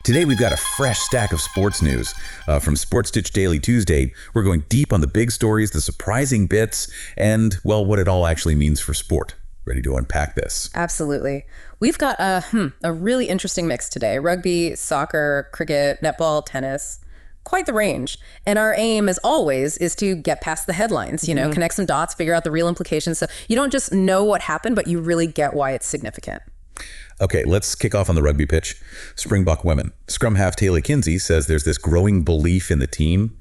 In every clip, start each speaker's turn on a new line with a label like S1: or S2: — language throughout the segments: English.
S1: Today we've got a fresh stack of sports news from SportsTitch Daily Tuesday. We're going deep on the big stories, the surprising bits, and, well, what it all actually means for sport. Ready to unpack this?
S2: Absolutely. We've got a really interesting mix today. Rugby, soccer, cricket, netball, tennis. Quite the range. And our aim, as always, is to get past the headlines, connect some dots, figure out the real implications. So you don't just know what happened, but you really get why it's significant.
S1: Okay, let's kick off on the rugby pitch. Springbok Women. Scrum half Taylor Kinsey says there's this growing belief in the team.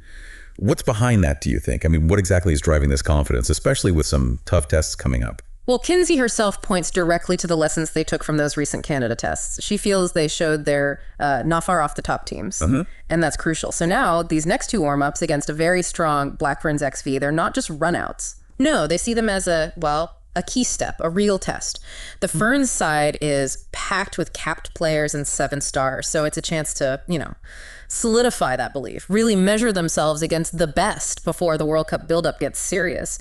S1: What's behind that, do you think? I mean, what exactly is driving this confidence, especially with some tough tests coming up?
S2: Well, Kinsey herself points directly to the lessons they took from those recent Canada tests. She feels they showed they're not far off the top teams, and that's crucial. So now, these next two warm-ups against a very strong Black Ferns XV, they're not just runouts. No, they see them as a key step, a real test. The Ferns side is packed with capped players and 7 stars, so it's a chance to, solidify that belief, really measure themselves against the best before the World Cup buildup gets serious.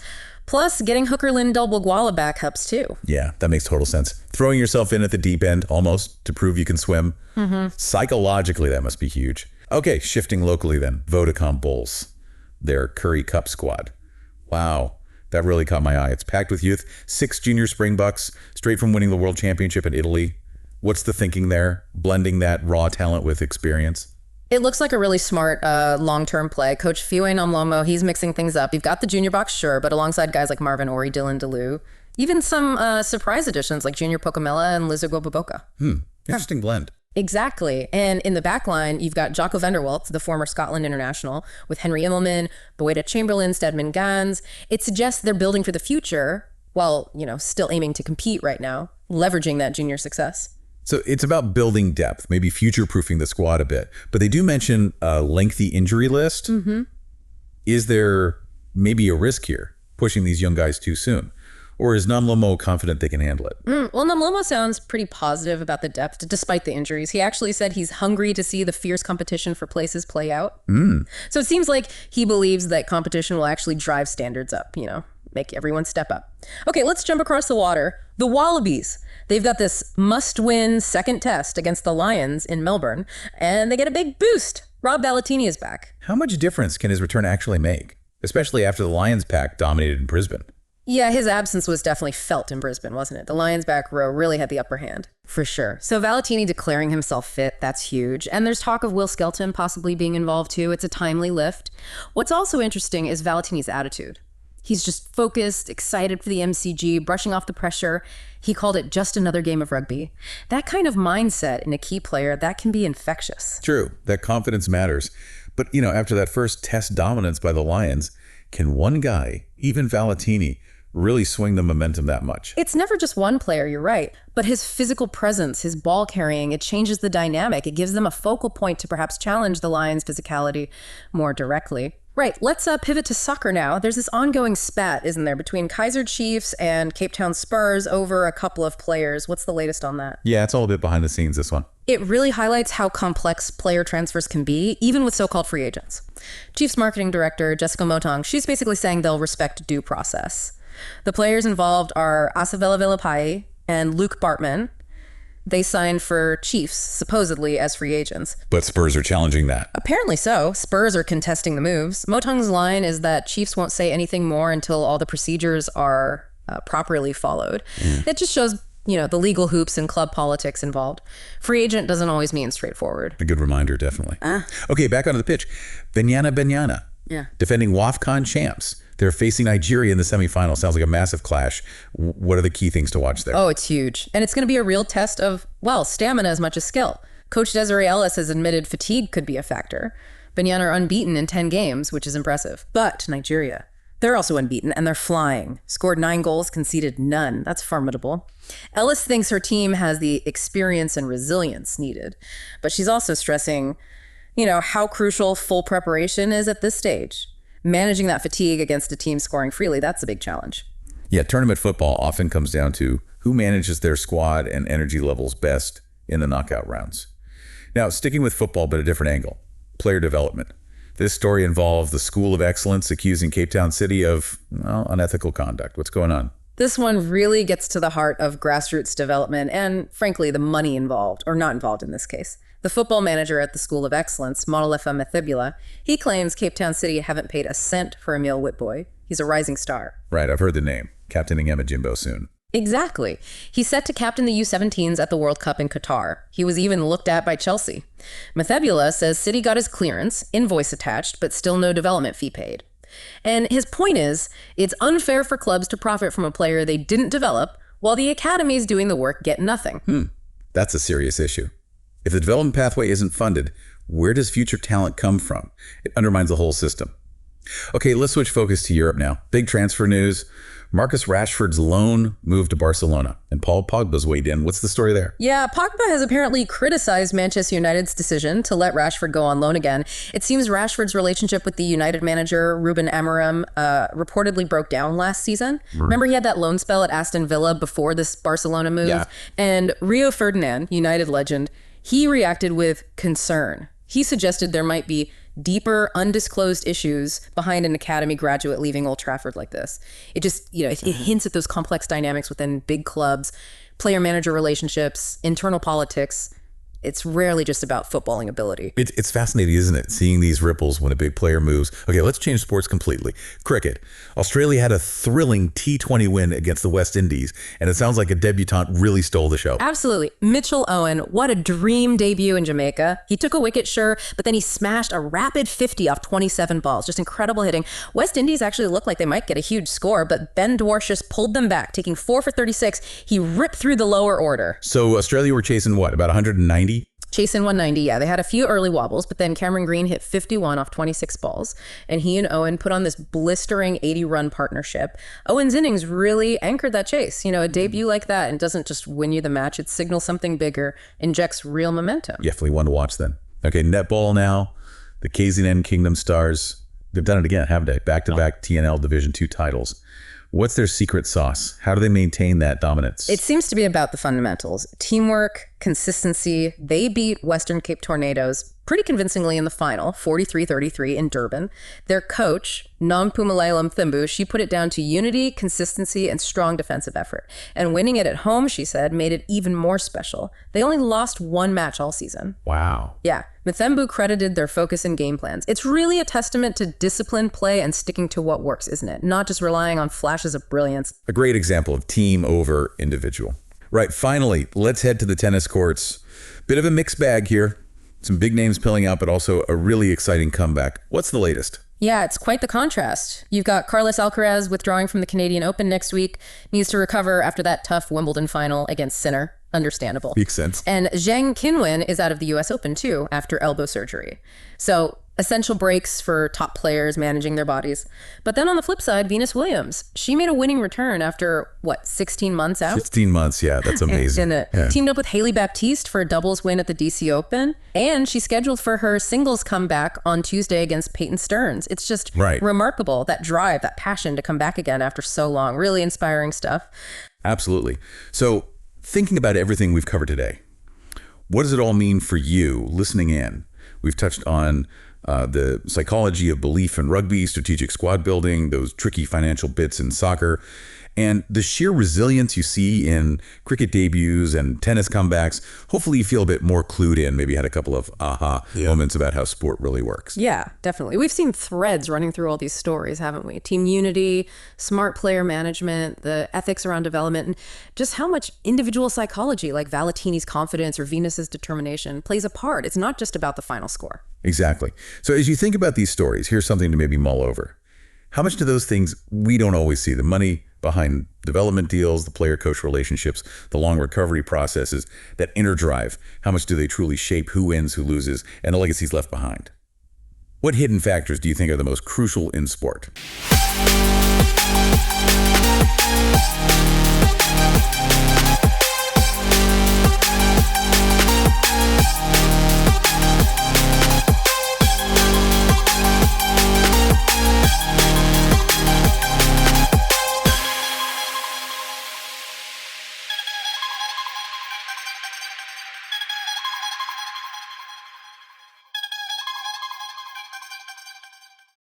S2: Plus, getting hooker Lynn Delboguala back helps too.
S1: Yeah, that makes total sense. Throwing yourself in at the deep end, almost, to prove you can swim. Psychologically, that must be huge. Okay, shifting locally then. Vodacom Bulls, their Currie Cup squad. Wow, that really caught my eye. It's packed with youth, 6 junior Springboks, straight from winning the World Championship in Italy. What's the thinking there? Blending that raw talent with experience?
S2: It looks like a really smart long-term play. Coach Fiwe Nomlomo, he's mixing things up. You've got the Junior Boks, sure, but alongside guys like Marvin Ori, Dylan DeLue, even some surprise additions like Junior Pokomela and Lizugo Baboka.
S1: Interesting blend.
S2: Exactly. And in the back line, you've got Jocko Vanderwalt, the former Scotland international, with Henry Immelman, Boeda Chamberlain, Stedman Gans. It suggests they're building for the future while, still aiming to compete right now, leveraging that junior success.
S1: So it's about building depth, maybe future-proofing the squad a bit. But they do mention a lengthy injury list. Is there maybe a risk here, pushing these young guys too soon? Or is Nomlomo confident they can handle it?
S2: Well, Nomlomo sounds pretty positive about the depth, despite the injuries. He actually said he's hungry to see the fierce competition for places play out. So it seems like he believes that competition will actually drive standards up, make everyone step up. Okay, let's jump across the water. The Wallabies. They've got this must-win second test against the Lions in Melbourne, and they get a big boost. Rob Valetini is back.
S1: How much difference can his return actually make, especially after the Lions pack dominated in Brisbane?
S2: Yeah, his absence was definitely felt in Brisbane, wasn't it? The Lions back row really had the upper hand, for sure. So Valetini declaring himself fit, that's huge. And there's talk of Will Skelton possibly being involved too. It's a timely lift. What's also interesting is Valetini's attitude. He's just focused, excited for the MCG, brushing off the pressure. He called it just another game of rugby. That kind of mindset in a key player, that can be infectious.
S1: True, that confidence matters. But, after that first test dominance by the Lions, can one guy, even Valetini, really swing the momentum that much?
S2: It's never just one player, you're right. But his physical presence, his ball carrying, it changes the dynamic. It gives them a focal point to perhaps challenge the Lions' physicality more directly. Right, let's pivot to soccer now. There's this ongoing spat, isn't there, between Kaizer Chiefs and Cape Town Spurs over a couple of players. What's the latest on that?
S1: Yeah, it's all a bit behind the scenes, this one.
S2: It really highlights how complex player transfers can be, even with so-called free agents. Chiefs marketing director Jessica Motong, she's basically saying they'll respect due process. The players involved are Asavela Villapai and Luke Bartman. They signed for Chiefs, supposedly, as free agents.
S1: But Spurs are challenging that.
S2: Apparently so. Spurs are contesting the moves. Motong's line is that Chiefs won't say anything more until all the procedures are properly followed. It just shows, the legal hoops and club politics involved. Free agent doesn't always mean straightforward.
S1: A good reminder, definitely. Okay, back onto the pitch. Banyana Banyana.
S2: Yeah.
S1: Defending Wafcon champs. They're facing Nigeria in the semifinal. Sounds like a massive clash. What are the key things to watch there?
S2: Oh, it's huge. And it's going to be a real test of, stamina as much as skill. Coach Desiree Ellis has admitted fatigue could be a factor. Banyana are unbeaten in 10 games, which is impressive. But Nigeria, they're also unbeaten, and they're flying. Scored 9 goals, conceded none. That's formidable. Ellis thinks her team has the experience and resilience needed. But she's also stressing, how crucial full preparation is at this stage. Managing that fatigue against a team scoring freely, that's a big challenge.
S1: Yeah, tournament football often comes down to who manages their squad and energy levels best in the knockout rounds. Now, sticking with football, but a different angle, player development. This story involves the School of Excellence accusing Cape Town City of, unethical conduct. What's going on?
S2: This one really gets to the heart of grassroots development and, frankly, the money involved, or not involved in this case. The football manager at the School of Excellence, Molefa Methibula, he claims Cape Town City haven't paid a cent for Emil Witbooi. He's a rising star.
S1: Right, I've heard the name. Captaining Emma Jimbo soon.
S2: Exactly. He's set to captain the U17s at the World Cup in Qatar. He was even looked at by Chelsea. Methibula says City got his clearance, invoice attached, but still no development fee paid. And his point is, it's unfair for clubs to profit from a player they didn't develop, while the academies doing the work get nothing.
S1: That's a serious issue. If the development pathway isn't funded, where does future talent come from? It undermines the whole system. Okay, let's switch focus to Europe now. Big transfer news. Marcus Rashford's loan moved to Barcelona, and Paul Pogba's weighed in. What's the story there?
S2: Yeah, Pogba has apparently criticized Manchester United's decision to let Rashford go on loan again. It seems Rashford's relationship with the United manager, Ruben Amorim, reportedly broke down last season. Remember, he had that loan spell at Aston Villa before this Barcelona move?
S1: Yeah.
S2: And Rio Ferdinand, United legend, he reacted with concern. He suggested there might be deeper, undisclosed issues behind an academy graduate leaving Old Trafford like this. It just, it hints at those complex dynamics within big clubs, player-manager relationships, internal politics. It's rarely just about footballing ability.
S1: It's fascinating, isn't it? Seeing these ripples when a big player moves. Okay, let's change sports completely. Cricket. Australia had a thrilling T20 win against the West Indies, and it sounds like a debutante really stole the show.
S2: Absolutely. Mitchell Owen, what a dream debut in Jamaica. He took a wicket, sure, but then he smashed a rapid 50 off 27 balls. Just incredible hitting. West Indies actually looked like they might get a huge score, but Ben Dwarshuis pulled them back, taking 4 for 36. He ripped through the lower order.
S1: So Australia were chasing what, about 190?
S2: Chasing 190, yeah. They had a few early wobbles, but then Cameron Green hit 51 off 26 balls, and he and Owen put on this blistering 80-run partnership. Owen's innings really anchored that chase. A debut like that, and doesn't just win you the match, it signals something bigger, injects real momentum.
S1: Definitely one to watch then. Okay, netball now. The KZN Kingdom Stars. They've done it again, haven't they? Back-to-back TNL Division II titles. What's their secret sauce? How do they maintain that dominance?
S2: It seems to be about the fundamentals. Teamwork, consistency. They beat Western Cape Tornadoes pretty convincingly in the final, 43-33 in Durban. Their coach, Nompumelelo Mthembu, she put it down to unity, consistency, and strong defensive effort. And winning it at home, she said, made it even more special. They only lost one match all season.
S1: Wow.
S2: Yeah. Mthembu credited their focus and game plans. It's really a testament to disciplined play and sticking to what works, isn't it? Not just relying on flashes of brilliance.
S1: A great example of team over individual. Right, finally, let's head to the tennis courts. Bit of a mixed bag here. Some big names pilling out, but also a really exciting comeback. What's the latest?
S2: Yeah, it's quite the contrast. You've got Carlos Alcaraz withdrawing from the Canadian Open next week, needs to recover after that tough Wimbledon final against Sinner. Understandable.
S1: Makes sense.
S2: And Zhang Qinwen is out of the US Open too after elbow surgery. So essential breaks for top players managing their bodies. But then on the flip side, Venus Williams, she made a winning return after, 16 months out?
S1: 16 months, yeah, that's amazing.
S2: And teamed up with Haley Baptiste for a doubles win at the DC Open. And she's scheduled for her singles comeback on Tuesday against Peyton Stearns. It's just remarkable, that drive, that passion to come back again after so long. Really inspiring stuff.
S1: Absolutely. So thinking about everything we've covered today, what does it all mean for you listening in? We've touched on the psychology of belief in rugby, strategic squad building, those tricky financial bits in soccer, and the sheer resilience you see in cricket debuts and tennis comebacks. Hopefully you feel a bit more clued in, maybe had a couple of moments about how sport really works.
S2: Yeah, definitely. We've seen threads running through all these stories, haven't we? Team unity, smart player management, the ethics around development, and just how much individual psychology, like Valetini's confidence or Venus's determination, plays a part. It's not just about the final score.
S1: Exactly. So as you think about these stories, here's something to maybe mull over. How much do those things we don't always see? The money behind development deals, the player-coach relationships, the long recovery processes, that inner drive. How much do they truly shape who wins, who loses, and the legacies left behind? What hidden factors do you think are the most crucial in sport?